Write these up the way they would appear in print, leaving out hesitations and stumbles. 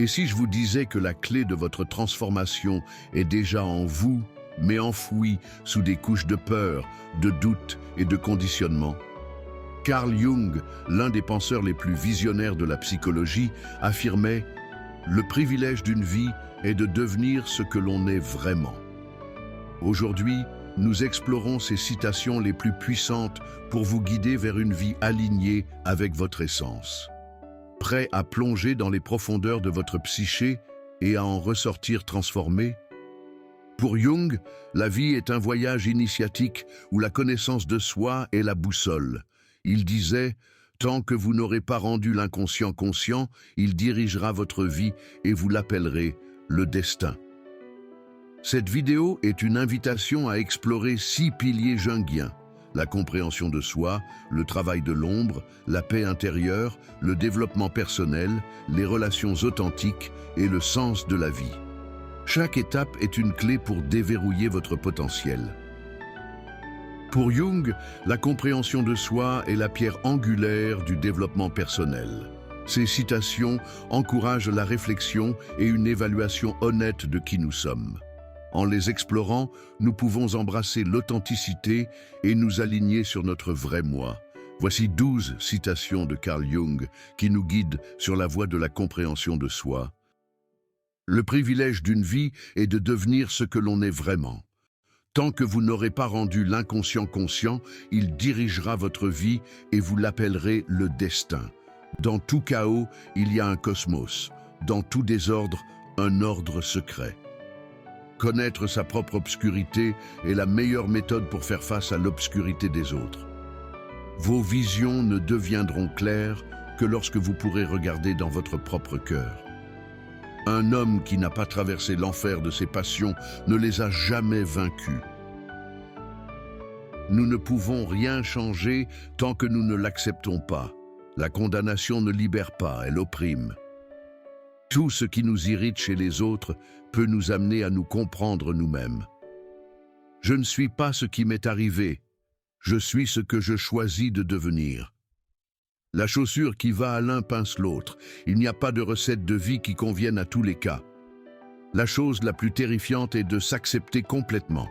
Et si je vous disais que la clé de votre transformation est déjà en vous, mais enfouie sous des couches de peur, de doute et de conditionnement? Carl Jung, l'un des penseurs les plus visionnaires de la psychologie, affirmait « Le privilège d'une vie est de devenir ce que l'on est vraiment ». Aujourd'hui, nous explorons ces citations les plus puissantes pour vous guider vers une vie alignée avec votre essence. Prêt à plonger dans les profondeurs de votre psyché et à en ressortir transformé? Pour Jung, la vie est un voyage initiatique où la connaissance de soi est la boussole. Il disait « Tant que vous n'aurez pas rendu l'inconscient conscient, il dirigera votre vie et vous l'appellerez le destin ». Cette vidéo est une invitation à explorer 6 piliers jungiens: la compréhension de soi, le travail de l'ombre, la paix intérieure, le développement personnel, les relations authentiques et le sens de la vie. Chaque étape est une clé pour déverrouiller votre potentiel. Pour Jung, la compréhension de soi est la pierre angulaire du développement personnel. Ces citations encouragent la réflexion et une évaluation honnête de qui nous sommes. En les explorant, nous pouvons embrasser l'authenticité et nous aligner sur notre vrai moi. Voici 12 citations de Carl Jung qui nous guident sur la voie de la compréhension de soi. Le privilège d'une vie est de devenir ce que l'on est vraiment. Tant que vous n'aurez pas rendu l'inconscient conscient, il dirigera votre vie et vous l'appellerez le destin. Dans tout chaos, il y a un cosmos. Dans tout désordre, un ordre secret. Connaître sa propre obscurité est la meilleure méthode pour faire face à l'obscurité des autres. Vos visions ne deviendront claires que lorsque vous pourrez regarder dans votre propre cœur. Un homme qui n'a pas traversé l'enfer de ses passions ne les a jamais vaincus. Nous ne pouvons rien changer tant que nous ne l'acceptons pas. La condamnation ne libère pas, elle opprime. Tout ce qui nous irrite chez les autres peut nous amener à nous comprendre nous-mêmes. Je ne suis pas ce qui m'est arrivé, je suis ce que je choisis de devenir. La chaussure qui va à l'un pince l'autre. Il n'y a pas de recette de vie qui convienne à tous les cas. La chose la plus terrifiante est de s'accepter complètement.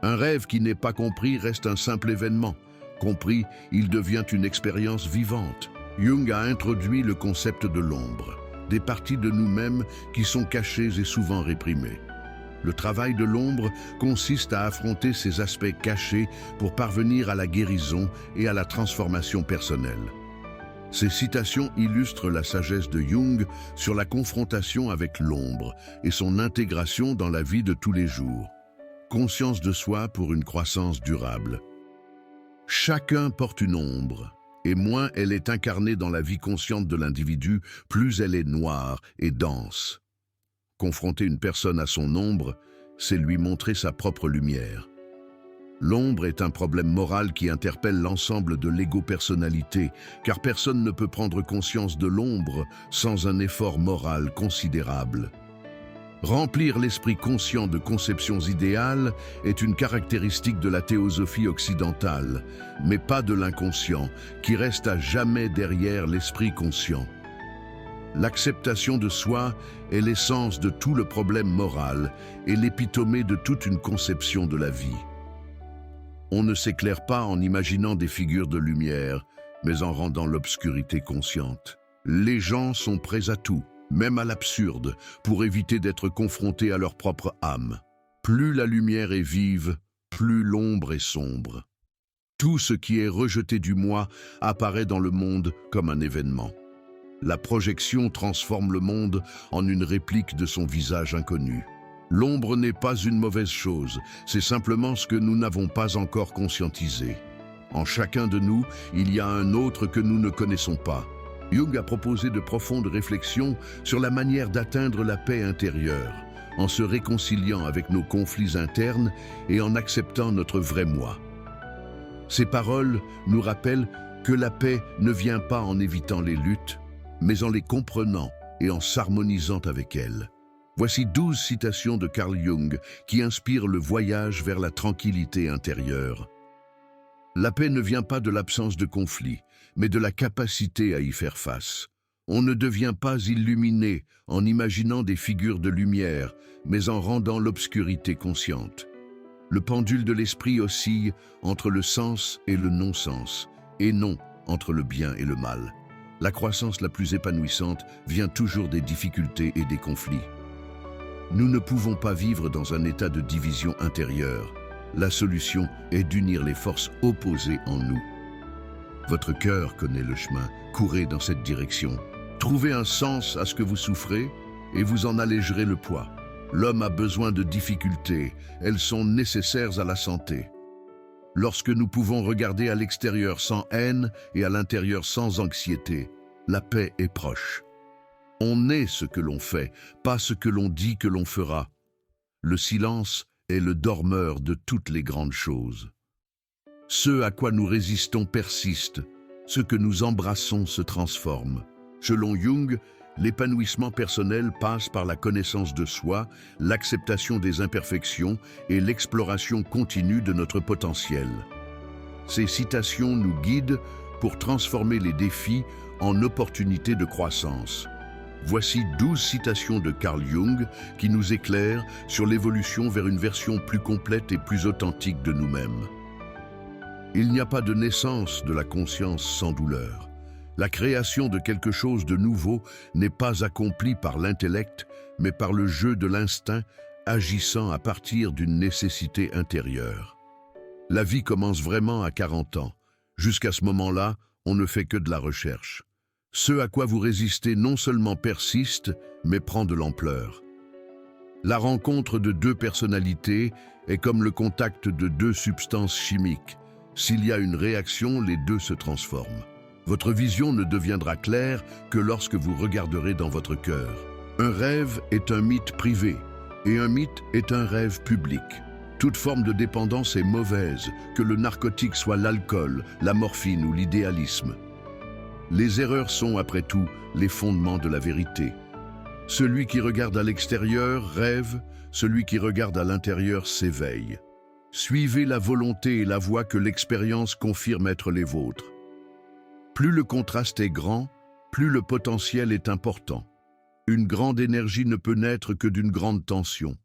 Un rêve qui n'est pas compris reste un simple événement. Compris, il devient une expérience vivante. Jung a introduit le concept de l'ombre, des parties de nous-mêmes qui sont cachées et souvent réprimées. Le travail de l'ombre consiste à affronter ces aspects cachés pour parvenir à la guérison et à la transformation personnelle. Ces citations illustrent la sagesse de Jung sur la confrontation avec l'ombre et son intégration dans la vie de tous les jours. Conscience de soi pour une croissance durable. Chacun porte une ombre, et moins elle est incarnée dans la vie consciente de l'individu, plus elle est noire et dense. Confronter une personne à son ombre, c'est lui montrer sa propre lumière. L'ombre est un problème moral qui interpelle l'ensemble de l'égo-personnalité, car personne ne peut prendre conscience de l'ombre sans un effort moral considérable. Remplir l'esprit conscient de conceptions idéales est une caractéristique de la théosophie occidentale, mais pas de l'inconscient, qui reste à jamais derrière l'esprit conscient. L'acceptation de soi est l'essence de tout le problème moral et l'épitomée de toute une conception de la vie. On ne s'éclaire pas en imaginant des figures de lumière, mais en rendant l'obscurité consciente. Les gens sont prêts à tout, même à l'absurde, pour éviter d'être confrontés à leur propre âme. Plus la lumière est vive, plus l'ombre est sombre. Tout ce qui est rejeté du moi apparaît dans le monde comme un événement. La projection transforme le monde en une réplique de son visage inconnu. L'ombre n'est pas une mauvaise chose, c'est simplement ce que nous n'avons pas encore conscientisé. En chacun de nous, il y a un autre que nous ne connaissons pas. Jung a proposé de profondes réflexions sur la manière d'atteindre la paix intérieure, en se réconciliant avec nos conflits internes et en acceptant notre vrai moi. Ces paroles nous rappellent que la paix ne vient pas en évitant les luttes, mais en les comprenant et en s'harmonisant avec elles. Voici 12 citations de Carl Jung qui inspirent le voyage vers la tranquillité intérieure. La paix ne vient pas de l'absence de conflit, mais de la capacité à y faire face. On ne devient pas illuminé en imaginant des figures de lumière, mais en rendant l'obscurité consciente. Le pendule de l'esprit oscille entre le sens et le non-sens, et non entre le bien et le mal. La croissance la plus épanouissante vient toujours des difficultés et des conflits. Nous ne pouvons pas vivre dans un état de division intérieure. La solution est d'unir les forces opposées en nous. Votre cœur connaît le chemin, courez dans cette direction. Trouvez un sens à ce que vous souffrez et vous en allégerez le poids. L'homme a besoin de difficultés, elles sont nécessaires à la santé. Lorsque nous pouvons regarder à l'extérieur sans haine et à l'intérieur sans anxiété, la paix est proche. On est ce que l'on fait, pas ce que l'on dit que l'on fera. Le silence est le dormeur de toutes les grandes choses. Ce à quoi nous résistons persiste, ce que nous embrassons se transforme. Selon Jung, l'épanouissement personnel passe par la connaissance de soi, l'acceptation des imperfections et l'exploration continue de notre potentiel. Ces citations nous guident pour transformer les défis en opportunités de croissance. Voici 12 citations de Carl Jung qui nous éclairent sur l'évolution vers une version plus complète et plus authentique de nous-mêmes. Il n'y a pas de naissance de la conscience sans douleur. La création de quelque chose de nouveau n'est pas accomplie par l'intellect, mais par le jeu de l'instinct agissant à partir d'une nécessité intérieure. La vie commence vraiment à 40 ans. Jusqu'à ce moment-là, on ne fait que de la recherche. Ce à quoi vous résistez non seulement persiste, mais prend de l'ampleur. La rencontre de deux personnalités est comme le contact de deux substances chimiques. S'il y a une réaction, les deux se transforment. Votre vision ne deviendra claire que lorsque vous regarderez dans votre cœur. Un rêve est un mythe privé, et un mythe est un rêve public. Toute forme de dépendance est mauvaise, que le narcotique soit l'alcool, la morphine ou l'idéalisme. Les erreurs sont, après tout, les fondements de la vérité. Celui qui regarde à l'extérieur rêve, celui qui regarde à l'intérieur s'éveille. Suivez la volonté et la voie que l'expérience confirme être les vôtres. Plus le contraste est grand, plus le potentiel est important. Une grande énergie ne peut naître que d'une grande tension.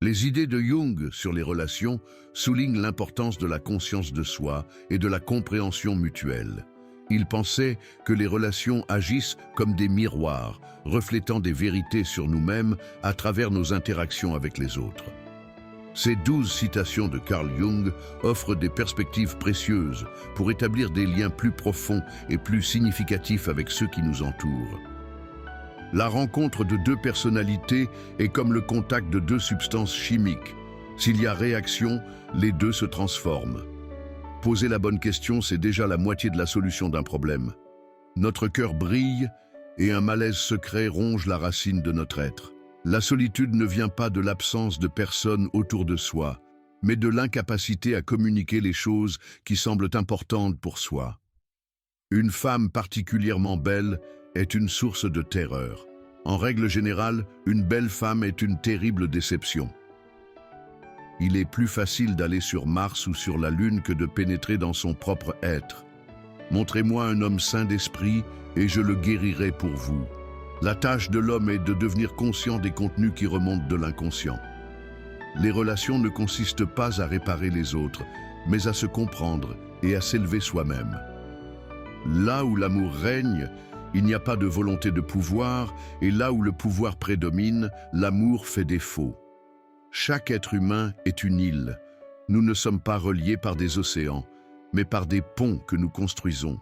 Les idées de Jung sur les relations soulignent l'importance de la conscience de soi et de la compréhension mutuelle. Il pensait que les relations agissent comme des miroirs, reflétant des vérités sur nous-mêmes à travers nos interactions avec les autres. Ces 12 citations de Carl Jung offrent des perspectives précieuses pour établir des liens plus profonds et plus significatifs avec ceux qui nous entourent. La rencontre de deux personnalités est comme le contact de deux substances chimiques. S'il y a réaction, les deux se transforment. Poser la bonne question, c'est déjà la moitié de la solution d'un problème. Notre cœur brille et un malaise secret ronge la racine de notre être. La solitude ne vient pas de l'absence de personnes autour de soi, mais de l'incapacité à communiquer les choses qui semblent importantes pour soi. Une femme particulièrement belle est une source de terreur. En règle générale, une belle femme est une terrible déception. Il est plus facile d'aller sur Mars ou sur la Lune que de pénétrer dans son propre être. Montrez-moi un homme sain d'esprit et je le guérirai pour vous. La tâche de l'homme est de devenir conscient des contenus qui remontent de l'inconscient. Les relations ne consistent pas à réparer les autres, mais à se comprendre et à s'élever soi-même. Là où l'amour règne, il n'y a pas de volonté de pouvoir, et là où le pouvoir prédomine, l'amour fait défaut. Chaque être humain est une île. Nous ne sommes pas reliés par des océans, mais par des ponts que nous construisons.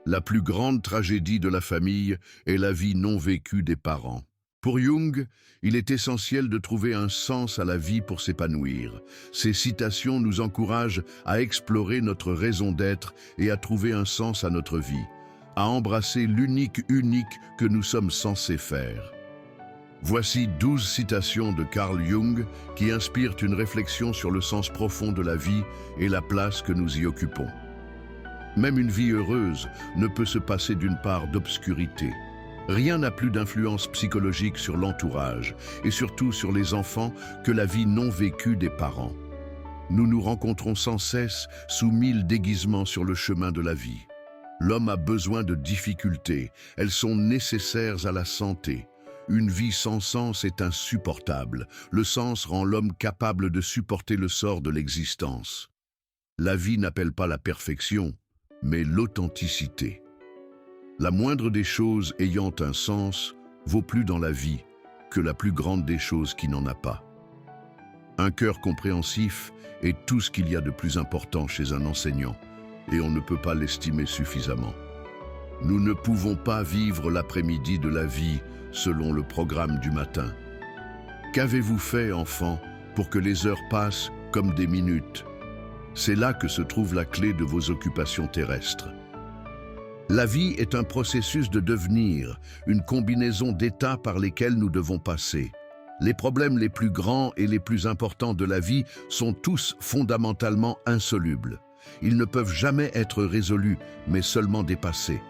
La plus grande tragédie de la famille est la vie non vécue des parents. Pour Jung, il est essentiel de trouver un sens à la vie pour s'épanouir. Ces citations nous encouragent à explorer notre raison d'être et à trouver un sens à notre vie, à embrasser l'unique que nous sommes censés faire. Voici 12 citations de Carl Jung qui inspirent une réflexion sur le sens profond de la vie et la place que nous y occupons. Même une vie heureuse ne peut se passer d'une part d'obscurité. Rien n'a plus d'influence psychologique sur l'entourage et surtout sur les enfants que la vie non vécue des parents. Nous nous rencontrons sans cesse sous 1000 déguisements sur le chemin de la vie. L'homme a besoin de difficultés, elles sont nécessaires à la santé. Une vie sans sens est insupportable. Le sens rend l'homme capable de supporter le sort de l'existence. La vie n'appelle pas la perfection, mais l'authenticité. La moindre des choses ayant un sens vaut plus dans la vie que la plus grande des choses qui n'en a pas. Un cœur compréhensif est tout ce qu'il y a de plus important chez un enseignant, et on ne peut pas l'estimer suffisamment. Nous ne pouvons pas vivre l'après-midi de la vie selon le programme du matin. Qu'avez-vous fait, enfant, pour que les heures passent comme des minutes? C'est là que se trouve la clé de vos occupations terrestres. La vie est un processus de devenir, une combinaison d'états par lesquels nous devons passer. Les problèmes les plus grands et les plus importants de la vie sont tous fondamentalement insolubles. Ils ne peuvent jamais être résolus, mais seulement dépassés.